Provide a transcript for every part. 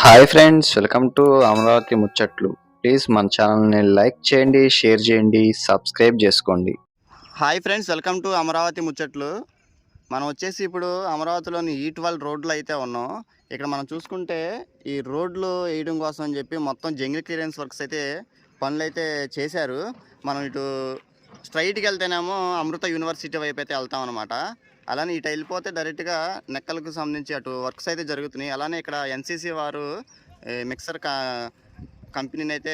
Hi friends, welcome to Amaravati ముచ్చట్లు. Please మన ఛానల్ని లైక్ చేయండి, షేర్ చేయండి, సబ్స్క్రైబ్ చేసుకోండి. Hi friends, welcome to Amaravati ముచ్చట్లు. మనం వచ్చేసి ఇప్పుడు అమరావతిలోని E12 రోడ్లు అయితే ఉన్నాం. ఇక్కడ మనం చూసుకుంటే ఈ రోడ్లు వేయడం కోసం అని చెప్పి మొత్తం జంగిల్ క్లియరెన్స్ వర్క్స్ అయితే పనులు అయితే చేశారు. మనం ఇటు స్ట్రైట్కి వెళ్తేనేమో అమృత యూనివర్సిటీ వైపు అయితే వెళ్తాం అనమాట. అలానే ఇటు వెళ్ళిపోతే డైరెక్ట్గా నెక్కలకు సంబంధించి అటు వర్క్స్ అయితే జరుగుతున్నాయి. అలానే ఇక్కడ NCC వారు మిక్సర్ కంపెనీని అయితే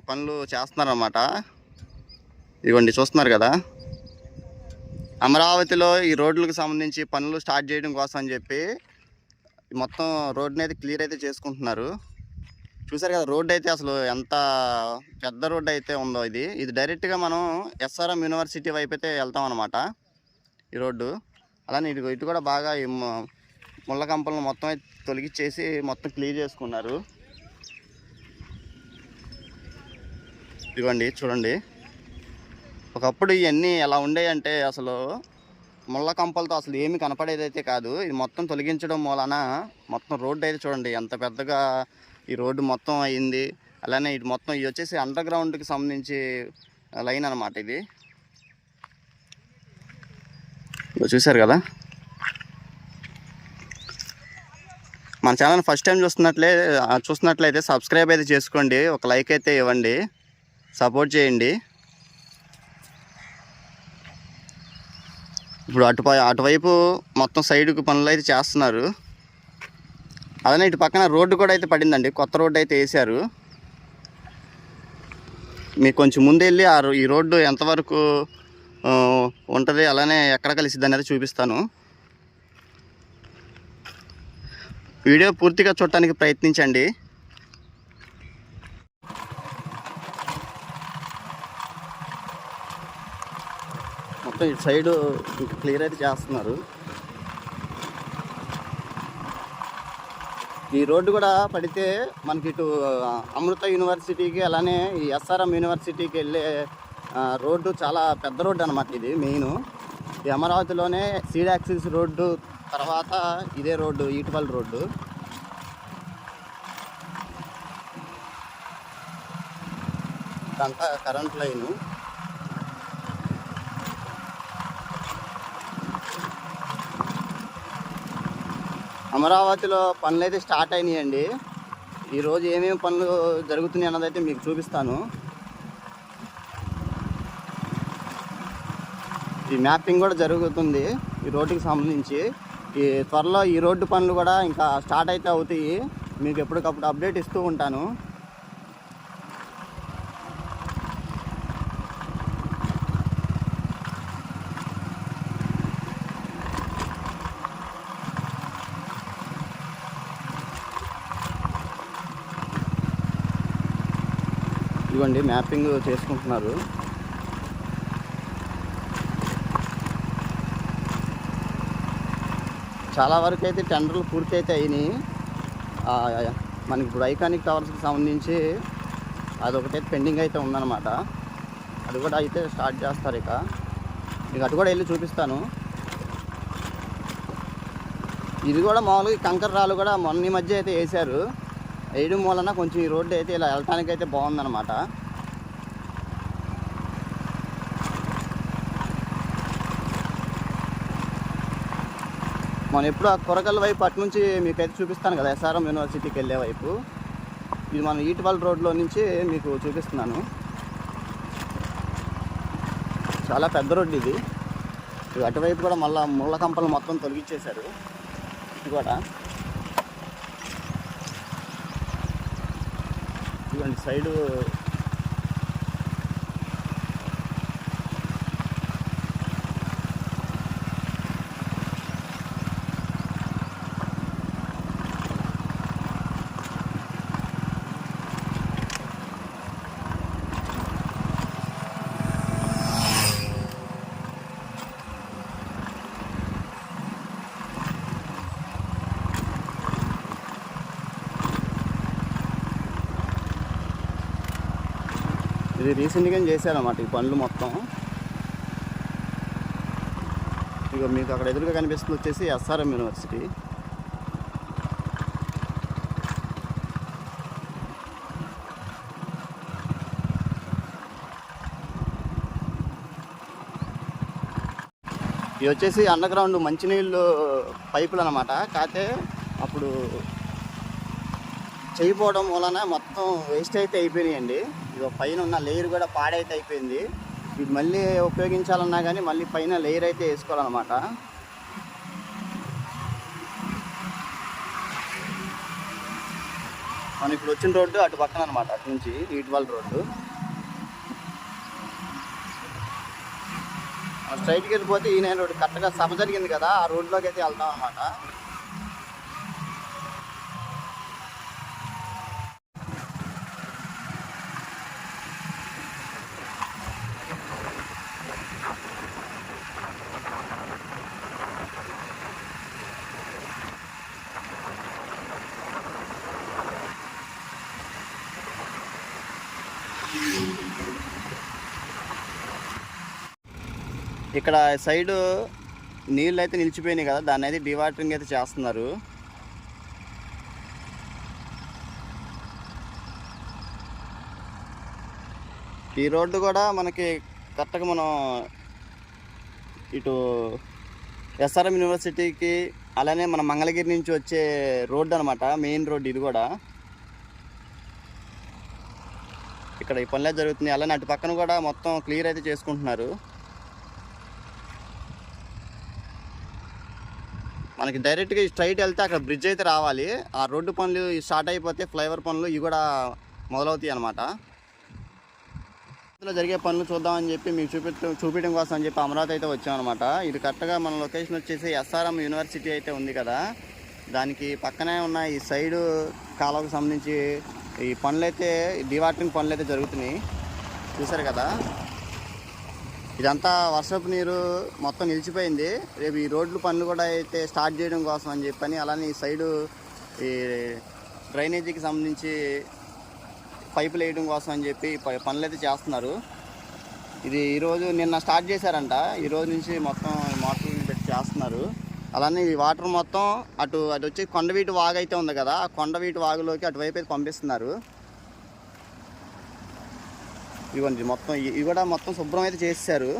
పనులు చేస్తున్నారన్నమాట. ఇదిగోండి చూస్తున్నారు కదా, అమరావతిలో ఈ రోడ్లకు సంబంధించి పనులు స్టార్ట్ చేయడం కోసం అని చెప్పి మొత్తం రోడ్ని అయితే క్లియర్ అయితే చేసుకుంటున్నారు. చూసారు కదా, రోడ్డు అయితే అసలు ఎంత పెద్ద రోడ్డు అయితే ఉందో. ఇది డైరెక్ట్గా మనం SRM యూనివర్సిటీ వైపు అయితే వెళ్తాం అనమాట ఈ రోడ్డు. అలానే ఇటు కూడా బాగా ఈ ముళ్ళ కంపలను మొత్తం తొలగించేసి మొత్తం క్లియర్ చేసుకున్నారు. ఇదిగోండి చూడండి, ఒకప్పుడు ఇవన్నీ ఎలా ఉండేయంటే అసలు ముళ్ళ కంపలతో అసలు ఏమి కనపడేదైతే కాదు. ఇది మొత్తం తొలగించడం మూలన మొత్తం రోడ్డు అయితే చూడండి ఎంత పెద్దగా ఈ రోడ్డు మొత్తం అయింది. అలానే ఇది మొత్తం ఇది వచ్చేసి అండర్ గ్రౌండ్కి సంబంధించి లైన్ అనమాట. ఇది చూశారు కదా. మన ఛానల్ ఫస్ట్ టైం చూస్తున్నట్లయితే సబ్స్క్రైబ్ అయితే చేసుకోండి, ఒక లైక్ అయితే ఇవ్వండి, సపోర్ట్ చేయండి. ఇప్పుడు అటువైపు మొత్తం సైడ్కి పనులు అయితే చేస్తున్నారు. అలానే ఇటు పక్కన రోడ్డు కూడా అయితే పడిందండి, కొత్త రోడ్డు అయితే వేసారు. మీకు కొంచెం ముందు వెళ్ళి ఈ రోడ్డు ఎంతవరకు ఉంటుంది, అలానే ఎక్కడ కలిసిద్ది అనేది చూపిస్తాను. వీడియో పూర్తిగా చూడటానికి ప్రయత్నించండి. మొత్తం ఇటు సైడు క్లియర్ అయితే చేస్తున్నారు. ఈ రోడ్డు కూడా పడితే మనకి ఇటు అమృత యూనివర్సిటీకి అలానే ఈ SRM యూనివర్సిటీకి వెళ్ళే రోడ్డు చాలా పెద్ద రోడ్డు అనమాట. ఇది మెయిన్ ఈ అమరావతిలోనే సీడ్ యాక్సిస్ రోడ్డు తర్వాత ఇదే రోడ్డు E12 రోడ్డు. ఇదంతా కరెంట్ లైను. అమరావతిలో పనులు అయితే స్టార్ట్ అయినాయండి. ఈరోజు ఏమేమి పనులు జరుగుతున్నాయి అన్నదైతే మీకు చూపిస్తాను. ఈ మ్యాపింగ్ కూడా జరుగుతుంది ఈ రోడ్డుకి సంబంధించి. ఈ త్వరలో ఈ రోడ్డు పనులు కూడా ఇంకా స్టార్ట్ అయితే అవుతాయి, మీకు ఎప్పటికప్పుడు అప్డేట్ ఇస్తూ ఉంటాను. ఇదిగోండి మ్యాపింగ్ చేసుకుంటున్నారు. చాలా వరకు అయితే టెండర్లు పూర్తి అయితే అయినాయి. మనకి ఇప్పుడు ఐకానిక్ టవర్స్కి సంబంధించి అదొకటైతే పెండింగ్ అయితే ఉందన్నమాట. అది కూడా అయితే స్టార్ట్ చేస్తారు. ఇక అటు కూడా వెళ్ళి చూపిస్తాను. ఇది కూడా మామూలుగా కంకర రాళ్ళు కూడా మొన్న మధ్య అయితే వేశారు. వేయడం వలన కొంచెం ఈ రోడ్డు అయితే ఇలా వెళ్ళటానికి అయితే బాగుందన్నమాట. మనం ఎప్పుడు ఆ కొరకల వైపు అటు నుంచి మీకైతే చూపిస్తాను కదా, SRM యూనివర్సిటీకి వెళ్ళే వైపు. ఇది మనం E12 రోడ్లో నుంచి మీకు చూపిస్తున్నాను. చాలా పెద్ద రోడ్డు ఇది. అటువైపు కూడా మళ్ళీ ముళ్ళ కంపలు మొత్తం తొలగించేశారు. ఇది కూడా ఇటువంటి సైడు ఇది రీసెంట్గా చేశారన్నమాట ఈ పనులు మొత్తం. ఇక మీకు అక్కడ ఎదురుగా కనిపిస్తుంది వచ్చేసి SRM యూనివర్సిటీ. ఇవి వచ్చేసి అండర్ గ్రౌండ్ మంచినీళ్ళు పైపులు అనమాట. కాకపోతే అప్పుడు చేయకపోవడం వలన మొత్తం వేస్ట్ అయితే అయిపోయినాయండి. ఇది పైన ఉన్న లేయర్ కూడా పాడైతే అయిపోయింది. ఇది మళ్ళీ ఉపయోగించాలన్నా కానీ మళ్ళీ పైన లేయర్ అయితే వేసుకోవాలన్నమాట. మనం ఇప్పుడు వచ్చిన రోడ్డు అటు పక్కన అనమాట, అటు నుంచి ఈట్వాల్ రోడ్డు. స్ట్రైట్కి వెళ్ళిపోతే ఈ రోడ్డు కరెక్ట్గా సభ జరిగింది కదా, ఆ రోడ్లోకి అయితే వెళ్తాం అనమాట. ఇక్కడ సైడు నీళ్ళు అయితే నిలిచిపోయినాయి కదా, దాన్ని అయితే డివాటరింగ్ అయితే చేస్తున్నారు. ఈ రోడ్డు కూడా మనకి కరెక్ట్గా మనం ఇటు ఎస్ఆర్ఎం యూనివర్సిటీకి అలానే మన మంగళగిరి నుంచి వచ్చే రోడ్డు అనమాట, మెయిన్ రోడ్డు ఇది కూడా. ఇక్కడ ఈ పనులే జరుగుతున్నాయి. అలానే అటు పక్కన కూడా మొత్తం క్లియర్ అయితే చేసుకుంటున్నారు. మనకి డైరెక్ట్గా స్ట్రైట్ వెళ్తే అక్కడ బ్రిడ్జ్ అయితే రావాలి. ఆ రోడ్డు పనులు స్టార్ట్ అయిపోతే ఫ్లైఓవర్ పనులు ఇవి కూడా మొదలవుతాయి అన్నమాట. ఇందులో జరిగే పనులు చూద్దామని చెప్పి మీకు చూపించడం కోసం అని చెప్పి అమరావతి అయితే వచ్చామన్నమాట. ఇది కరెక్ట్గా మన లొకేషన్ వచ్చేసి ఎస్ఆర్ఎం యూనివర్సిటీ అయితే ఉంది కదా, దానికి పక్కనే ఉన్న ఈ సైడు కాలువకు సంబంధించి ఈ పనులు అయితే డివాటరింగ్ పనులు అయితే జరుగుతున్నాయి. చూసారు కదా, ఇదంతా వర్షపు నీరు మొత్తం నిలిచిపోయింది. రేపు ఈ రోడ్లు పనులు కూడా అయితే స్టార్ట్ చేయడం కోసం అని చెప్పని, అలానే ఈ సైడు ఈ డ్రైనేజీకి సంబంధించి పైపులు వేయడం కోసం అని చెప్పి పనులు అయితే చేస్తున్నారు. ఇది ఈరోజు నిన్న స్టార్ట్ చేశారంట, ఈరోజు నుంచి మొత్తం మోటార్లు పెట్టి చేస్తున్నారు. అలానే ఈ వాటర్ మొత్తం అటు వచ్చి కొండవీటి వాగు అయితే ఉంది కదా, ఆ కొండవీటి వాగులోకి అటువైపు అయితే పంపిస్తున్నారు. ఇవ్వండి మొత్తం ఇవి కూడా మొత్తం శుభ్రం అయితే చేశారు.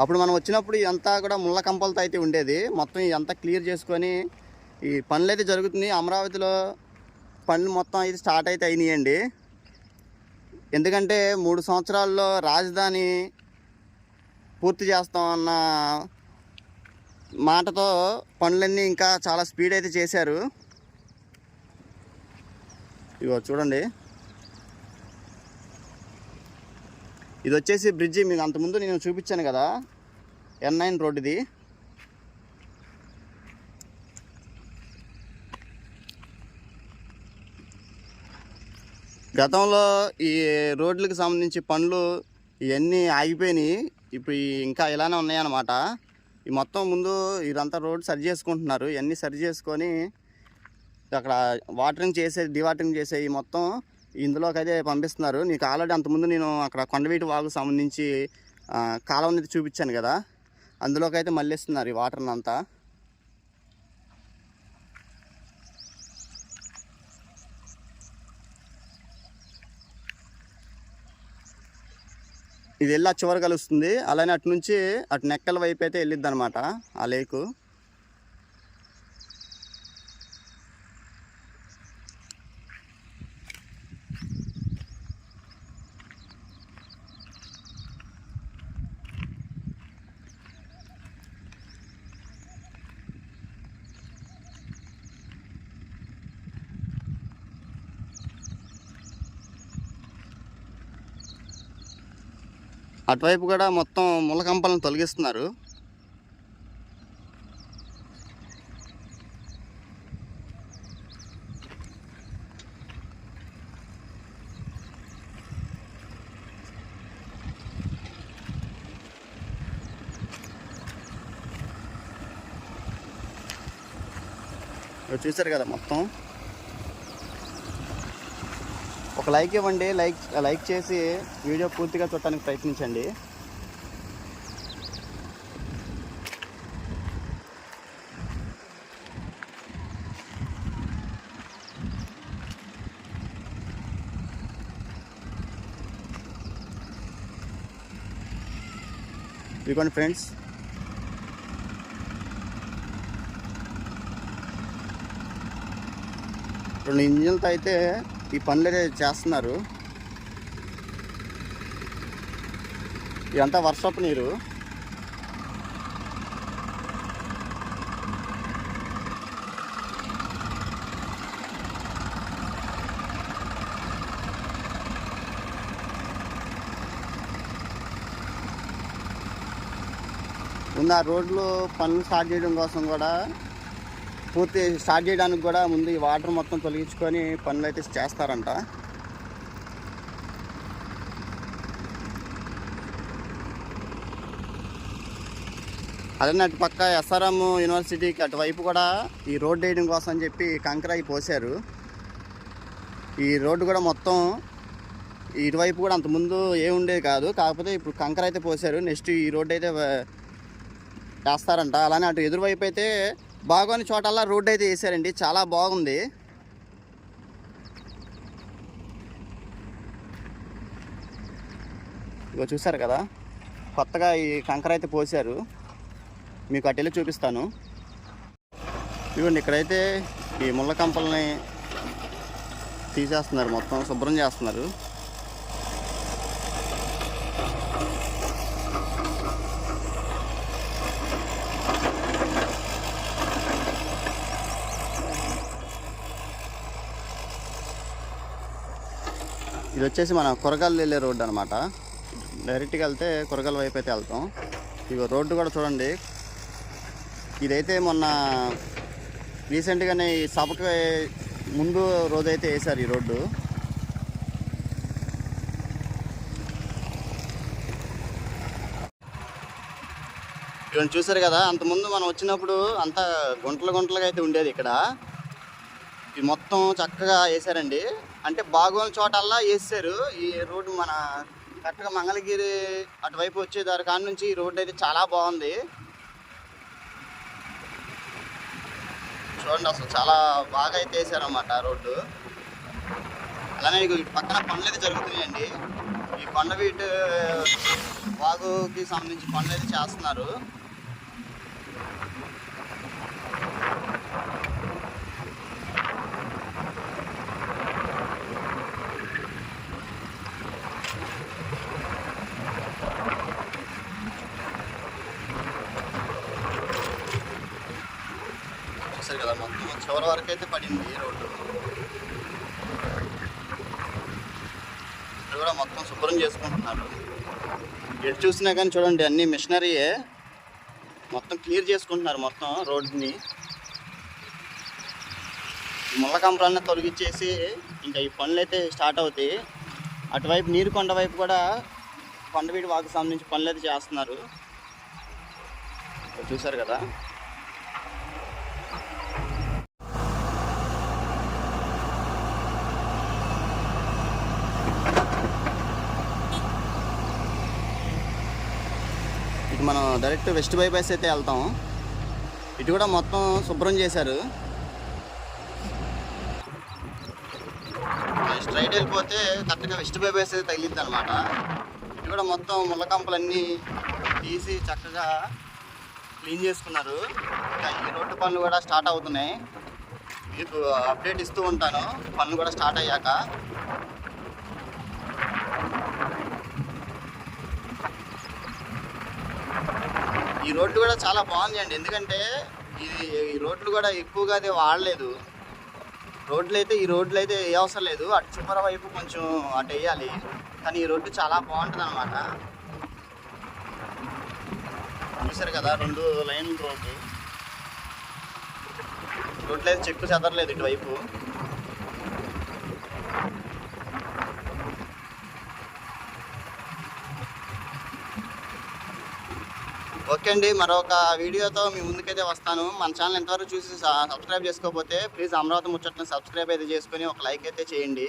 అప్పుడు మనం వచ్చినప్పుడు ఇదంతా కూడా ముళ్ళ కంపలతో అయితే ఉండేది. మొత్తం ఇదంతా క్లియర్ చేసుకొని ఈ పనులు అయితే జరుగుతుంది. అమరావతిలో పనులు మొత్తం అయితే స్టార్ట్ అయితే అయినాయండి. ఎందుకంటే 3 సంవత్సరాల్లో రాజధాని పూర్తి చేస్తామన్న మాటతో పనులన్నీ ఇంకా చాలా స్పీడ్ అయితే చేశారు. ఇగో చూడండి, ఇది వచ్చేసి బ్రిడ్జి. మీకు అంతకుముందు నేను చూపించాను కదా, N9 రోడ్ ఇది. గతంలో ఈ రోడ్లకు సంబంధించి పనులు ఇవన్నీ ఆగిపోయినాయి. ఇప్పుడు ఇంకా ఇలానే ఉన్నాయన్నమాట. ఈ మొత్తం ముందు ఇదంతా రోడ్ సరి చేసుకుంటున్నారు. ఇవన్నీ సరి చేసుకొని అక్కడ వాటరింగ్ చేసే డివాటరింగ్ చేసే ఈ మొత్తం ఇందులోకి అయితే పంపిస్తున్నారు. నీకు ఆల్రెడీ అంతకుముందు నేను అక్కడ కొండవీటి వాగు సంబంధించి కాలువని అయితే చూపించాను కదా, అందులోకి అయితే మళ్ళిస్తున్నారు ఈ వాటర్ని అంతా. ఇది వెళ్ళి ఆ చివరి కలుస్తుంది. అలానే అటు నుంచి అటు నెక్కల వైపు అయితే వెళ్ళిద్ది అనమాట ఆ లేకు. అటువైపు కూడా మొత్తం ముళ్ళకంపలను తొలగిస్తున్నారు. చూసారు కదా, మొత్తం ఒక లైక్ ఇవ్వండి. లైక్ చేసి వీడియో పూర్తిగా చూడటానికి ప్రయత్నించండి. ఇదిగోండి ఫ్రెండ్స్, రెండు ఇంజిన్లతో అయితే ఈ పనులు అయితే చేస్తున్నారు. ఇదంతా వర్షపు నీరు. ముందు ఆ రోడ్లు పనులు స్టార్ట్ చేయడం కోసం కూడా పూర్తి స్టార్ట్ చేయడానికి కూడా ముందు ఈ వాటర్ మొత్తం తొలగించుకొని పనులు అయితే చేస్తారంట. అదే అటు పక్క ఎస్ఆర్ఎం యూనివర్సిటీకి అటువైపు కూడా ఈ రోడ్డు వేయడం కోసం అని చెప్పి కంకర పోసారు. ఈ రోడ్డు కూడా మొత్తం ఇటువైపు కూడా అంతకుముందు ఏముండేది కాదు, కాకపోతే ఇప్పుడు కంకర అయితే పోసారు. నెక్స్ట్ ఈ రోడ్డు అయితే వేస్తారంట. అలానే అటు ఎదురువైపు అయితే బాగోని చోటల్లా రోడ్డు అయితే వేసారండి, చాలా బాగుంది. ఇగో చూసారు కదా, కొత్తగా ఈ కంకర అయితే పోసారు. మీకు అటు వెళ్ళి చూపిస్తాను. ఇవ్వండి, ఇక్కడైతే ఈ ముళ్ళ కంపల్ని తీసేస్తున్నారు, మొత్తం శుభ్రం చేస్తున్నారు. ఇది వచ్చేసి మన కొరగాలు వెళ్ళే రోడ్డు అనమాట. డైరెక్ట్గా వెళ్తే కొరగాల వైపు అయితే వెళ్తాం. ఇగో రోడ్డు కూడా చూడండి, ఇదైతే మొన్న రీసెంట్గానే ఈ సభకి ముందు రోజైతే వేశారు ఈ రోడ్డు. ఇవన్నీ చూసారు కదా, అంతకుముందు మనం వచ్చినప్పుడు అంతా గుంటలుగా అయితే ఉండేది. ఇక్కడ ఇది మొత్తం చక్కగా వేసారండి, అంటే బాగోని చోటల్లా వేసారు. ఈ రోడ్డు మన కరెక్ట్గా మంగళగిరి అటువైపు వచ్చే దారి కాడ నుంచి ఈ రోడ్డు అయితే చాలా బాగుంది. చూడండి, అసలు చాలా బాగా అయితే వేసారన్నమాట రోడ్డు. అలానే ఇటు పక్కన పనులు అయితే జరుగుతున్నాయండి. ఈ కొండవీటి వాగుకి సంబంధించి పనులు అయితే చేస్తున్నారు. చూసారు కదా, మొత్తం చివరి వరకు అయితే పడింది రోడ్డు. ఇక్కడ కూడా మొత్తం శుభ్రం చేసుకుంటున్నారు. ఎటు చూసినా కానీ చూడండి, అన్ని మిషనరీయే మొత్తం క్లియర్ చేసుకుంటున్నారు మొత్తం రోడ్డుని. ముళ్ళ కంపరాన్ని తొలగించేసి ఇంకా ఈ పనులు అయితే స్టార్ట్ అవుతాయి. అటువైపు నీరుకొండ వైపు కూడా కొండవీడి వాకు సంబంధించి పనులు అయితే చేస్తున్నారు. చూసారు కదా, ఇటు మనం డైరెక్ట్ వెస్ట్ బైపాస్ అయితే వెళ్తాం. ఇటు కూడా మొత్తం శుభ్రం చేశారు. స్ట్రైట్ వెళ్ళిపోతే కరెక్ట్గా వెస్ట్ బైపాస్ అయితే తగిలిద్ది అనమాట. ఇటు కూడా మొత్తం ముళ్ళకంపలన్నీ తీసి చక్కగా క్లీన్ చేసుకున్నారు. ఇంకా ఈ రోడ్డు పనులు కూడా స్టార్ట్ అవుతున్నాయి. మీకు అప్డేట్ ఇస్తూ ఉంటాను పనులు కూడా స్టార్ట్ అయ్యాక. ఈ రోడ్డు కూడా చాలా బాగుంది అండి, ఎందుకంటే ఈ రోడ్లు కూడా ఎక్కువగా అయితే వాడలేదు. ఈ రోడ్లు అయితే ఏ అవసరం లేదు, అటు చివరి వైపు కొంచెం అటు వేయాలి, కానీ ఈ రోడ్డు చాలా బాగుంటుంది అనమాట. చూసారు కదా, 2 లైన్ల రోడ్లు అయితే చెక్కు చెదరలేదు ఇటువైపు. ఓకే అండి, మరొక వీడియోతో మీ ముందుకైతే వస్తాను. మన ఛానల్ ఎంతవరకు చూసి సబ్స్క్రైబ్ చేసుకోకపోతే ప్లీజ్ అమరావతి ముచ్చట్లను సబ్స్క్రైబ్ అయితే చేసుకొని ఒక లైక్ అయితే చేయండి.